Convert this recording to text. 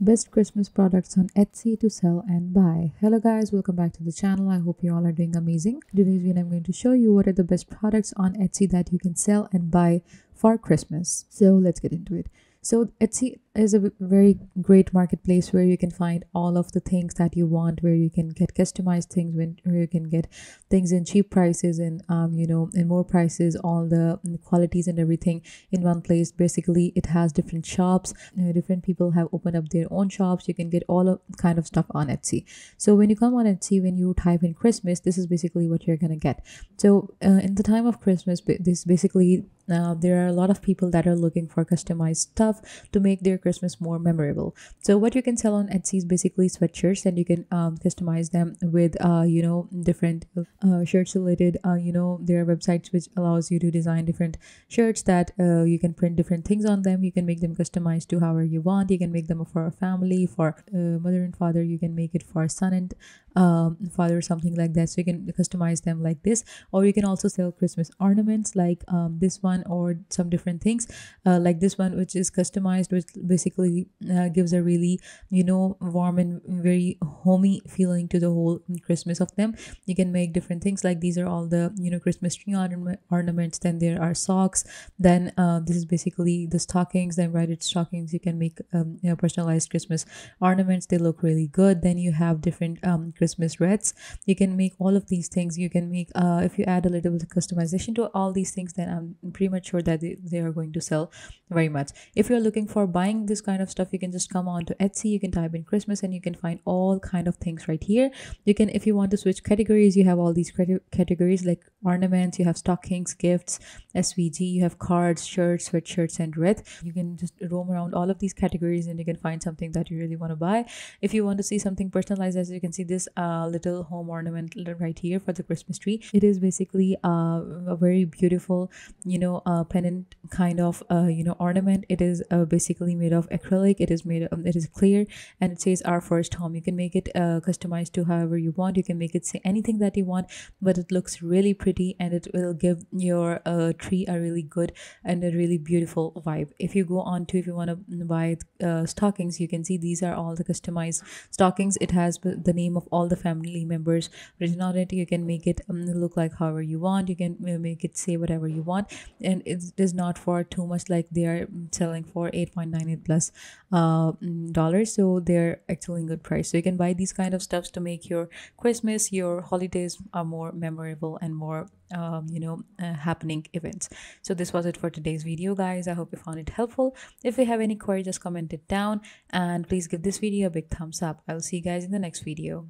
Best Christmas products on Etsy to sell and buy. Hello guys, welcome back to the channel. I hope you all are doing amazing. Today's video I'm going to show you what are the best products on Etsy that you can sell and buy for Christmas. So let's get into it. So Etsy is a very great marketplace where you can find all of the things that you want, where you can get customized things, where you can get things in cheap prices and in more prices, all the qualities and everything in one place. Basically it has different shops, different people have opened up their own shops. You can get all of kind of stuff on Etsy. So when you come on Etsy, when you type in Christmas, this is basically what you're gonna get. So in the time of Christmas, this basically there are a lot of people that are looking for customized stuff to make their Christmas more memorable. So what you can sell on Etsy is basically sweatshirts, and you can customize them with different shirts related. There are websites which allows you to design different shirts that you can print different things on them. You can make them customized to however you want. You can make them for a family, for mother and father. You can make it for son and father, something like that. So you can customize them like this, or you can also sell Christmas ornaments like this one, or some different things like this one, which is customized, which basically gives a really warm and very homey feeling to the whole Christmas of them. You can make different things like these are all the Christmas tree ornaments. Then there are socks. Then this is basically the stockings, the embroidered stockings. You can make personalized Christmas ornaments. They look really good. Then you have different Christmas wreaths. You can make all of these things. You can make if you add a little bit of customization to all these things, then I'm pretty much sure that they are going to sell very much. If you're looking for buying this kind of stuff, you can just come on to Etsy. You can type in Christmas and you can find all kind of things right here. You can, if you want to switch categories, you have all these categories like ornaments, you have stockings, gifts, SVG, you have cards, shirts, sweatshirts, and wreath. You can just roam around all of these categories and you can find something that you really want to buy. If you want to see something personalized, as you can see this little home ornament right here for the Christmas tree. It is basically a very beautiful pennant kind of ornament. It is basically made of acrylic. It is clear, and it says our first home. You can make it customized to however you want. You can make it say anything that you want, but it looks really pretty and it will give your tree a really good and a really beautiful vibe. If you go on to, if you want to buy stockings, you can see these are all the customized stockings. It has the name of all the family members written on it. You can make it look like however you want. You can make it say whatever you want, and it is not for too much, like they are selling for 8.98 plus dollars. So they're actually in good price. So you can buy these kind of stuffs to make your Christmas, your holidays are more memorable and more happening events. So this was it for today's video, guys. I hope you found it helpful. If you have any query, just comment it down, and please give this video a big thumbs up. I'll see you guys in the next video.